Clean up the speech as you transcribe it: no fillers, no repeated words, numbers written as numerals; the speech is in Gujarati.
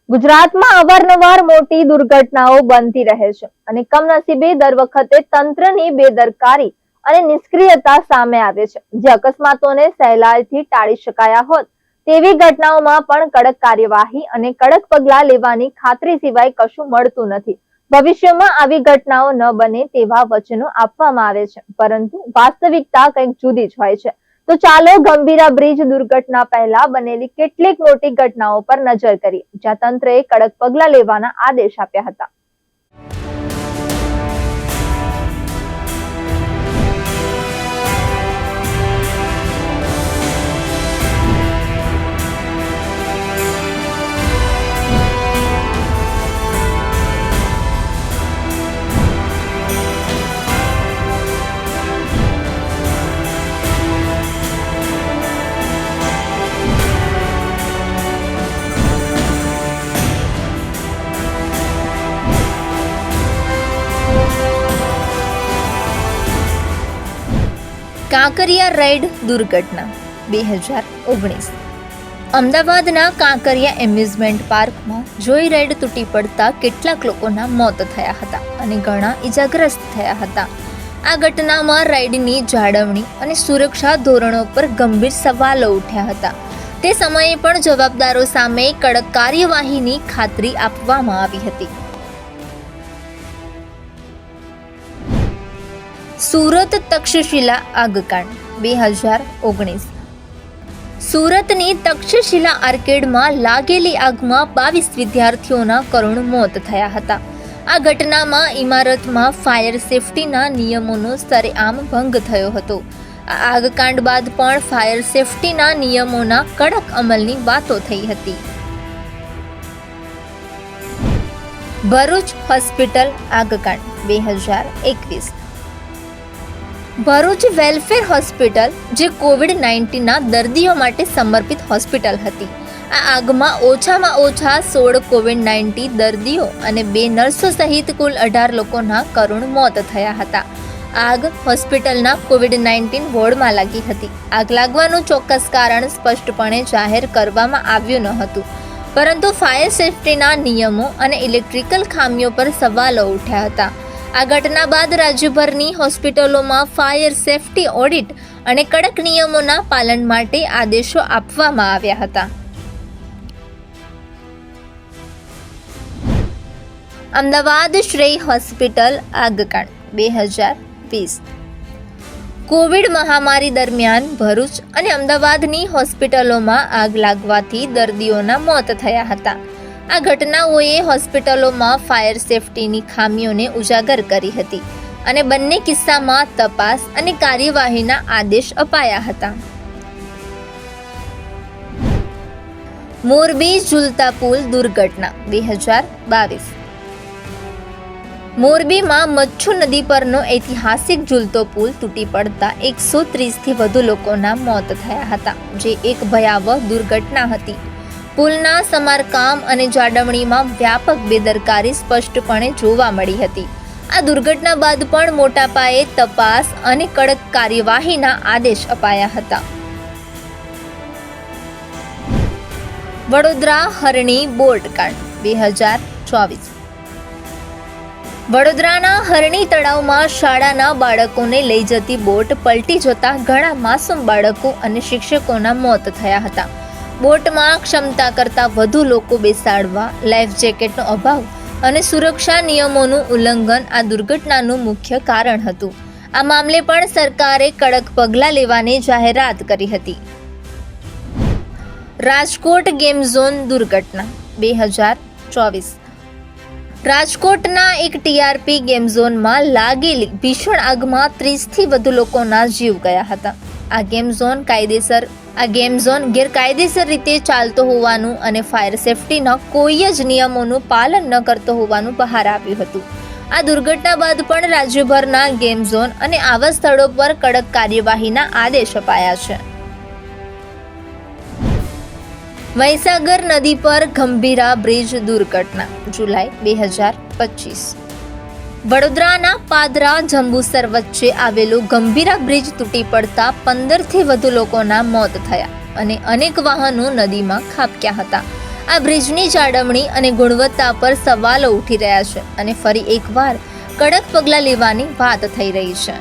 ગુજરાતમાં અવારનવાર મોટી દુર્ઘટનાઓ બનતી રહે છે અને કમનસીબે દર વખતે તંત્રની બેદરકારી અને નિષ્ક્રિયતા સામે આવે છે, જે અકસ્માતોને સહેલાઈથી ટાળી શકાયા હોત તેવી ઘટનાઓમાં પણ કડક કાર્યવાહી અને કડક પગલાં લેવાની ખાતરી સિવાય કશું મળતું નથી. ભવિષ્યમાં આવી ઘટનાઓ ન બને તેવા વચનો આપવામાં આવે છે, પરંતુ વાસ્તવિકતા કંઈક જુદી જ હોય છે. તો ચાલો ગંભીરા બ્રિજ દુર્ઘટના પહેલા બનેલી કેટલીક મોટી ઘટનાઓ પર નજર કરીએ, જ્યાં તંત્રએ કડક પગલાં લેવાના આદેશ આપ્યા હતા. કાંકરિયા રાઇડ દુર્ઘટના 2019. અમદાવાદના કાંકરિયા એમ્યુઝમેન્ટ પાર્કમાં જોઈ રાઇડ તૂટી પડતા કેટલાક લોકોના મોત થયા હતા અને ઘણા ઈજાગ્રસ્ત થયા હતા. આ ઘટનામાં રાઇડની જાળવણી અને સુરક્ષા ધોરણો પર ગંભીર સવાલો ઉઠ્યા હતા. તે સમયે પણ જવાબદારો સામે કડક કાર્યવાહીની ખાતરી આપવામાં આવી હતી. સુરત તક્ષશિલા આગકાંડ 2019. સુરતની તક્ષશિલા આર્કેડમાં લાગેલી આગમાં 22 વિદ્યાર્થીઓના કરુણ મોત થયા હતા. આ ઘટનામાં ઇમારતમાં ફાયર સેફટીના નિયમોનો સરેઆમ ભંગ થયો હતો. આ આગકાંડ બાદ પણ ફાયર સેફટીના નિયમોના કડક અમલની વાતો થઈ હતી. ભરૂચ હોસ્પિટલ આગકાંડ 2021. ભરૂચ વેલફેર હોસ્પિટલ, જે કોવિડ-19ના દર્દીઓ માટે સમર્પિત હોસ્પિટલ હતી, આ આગમાં ઓછામાં ઓછા 16 કોવિડ-19 દર્દીઓ અને 2 નર્સો સહિત કુલ 18 લોકોના કરુણ મોત થયા હતા. આગ હોસ્પિટલના કોવિડ-19 વોર્ડમાં લાગી હતી. આગ લાગવાનું ચોક્કસ કારણ સ્પષ્ટપણે જાહેર કરવામાં આવ્યું ન હતું, પરંતુ ફાયર સેફટીના નિયમો અને ઇલેક્ટ્રિકલ ખામીઓ પર સવાલો ઉઠ્યા હતા. આ ઘટના બાદ રાજ્યભરની હોસ્પિટલોમાં ફાયર સેફટી ઓડિટ અને કડક નિયમોના પાલન માટે આદેશો આપવામાં આવ્યા હતા. અમદાવાદ શ્રેય હોસ્પિટલ આગકાંડ 2020. કોવિડ મહામારી દરમિયાન ભરૂચ અને અમદાવાદની હોસ્પિટલોમાં આગ લાગવાથી દર્દીઓના મોત થયા હતા. આ ઘટનાઓએ હોસ્પિટલોમાં ફાયર સેફટીની ખામીઓને ઉજાગર કરી હતી અને બંને કિસ્સામાં તપાસ અને કાર્યવાહીના આદેશ અપાયા હતા. મોરબી ઝૂલતા પુલ દુર્ઘટના 2022. મોરબીમાં મચ્છુ નદી પરનો ઐતિહાસિક ઝૂલતો પુલ તૂટી પડતા 130થી વધુ લોકોના મોત થયા હતા, જે એક ભયાવહ દુર્ઘટના હતી. પુલના સમારકામ અને જાળવણીમાં વ્યાપક બેદરકારી સ્પષ્ટપણે જોવા મળી હતી. આ દુર્ઘટના બાદ પણ મોટા પાયે તપાસ અને કડક કાર્યવાહીના આદેશ અપાયા હતા. વડોદરા હરણી બોટ કાંડ 2024. વડોદરાના હરણી તળાવમાં શાળાના બાળકોને લઈ જતી બોટ પલટી જતા ઘણા માસૂમ બાળકો અને શિક્ષકોના મોત થયા હતા. બોટમાં ક્ષમતા કરતાં વધુ લોકો બેસાડવા, લાઈફ જેકેટનો અભાવ અને સુરક્ષા નિયમોનું ઉલ્લંઘન આ દુર્ઘટનાનું મુખ્ય કારણ હતું. આ મામલે પણ સરકારે કડક પગલાં લેવાની જાહેરાત કરી હતી. રાજકોટ ગેમ ઝોન દુર્ઘટના 2024. રાજકોટના એક ટીઆરપી ગેમ ઝોનમાં લાગેલી ભીષણ આગમાં 30થી વધુ લોકોના જીવ ગયા હતા. આ ગેમ ઝોન ગેરકાયદેસર રીતે ચાલતો હોવાનું અને ફાયર સેફટીના કોઈ જ નિયમોનું પાલન ન કરતો હોવાનું બહાર આવ્યું હતું. આ દુર્ઘટના બાદ પણ રાજ્યભરના ગેમ ઝોન અને આવા સ્થળો પર કડક કાર્યવાહીના આદેશ અપાયા છે. મહીસાગર નદી પર ગંભીરા બ્રિજ દુર્ઘટના જુલાઈ 2025. વડોદરાના પાદરા જંબુસર વચ્ચે આવેલો ગંભીરા બ્રિજ તૂટી પડતા 15થી વધુ લોકોના મોત થયા અને અનેક વાહનો નદીમાં ખાબક્યા હતા. આ બ્રિજની જાળવણી અને ગુણવત્તા પર સવાલો ઉઠી રહ્યા છે અને ફરી એકવાર કડક પગલાં લેવાની વાત થઈ રહી છે.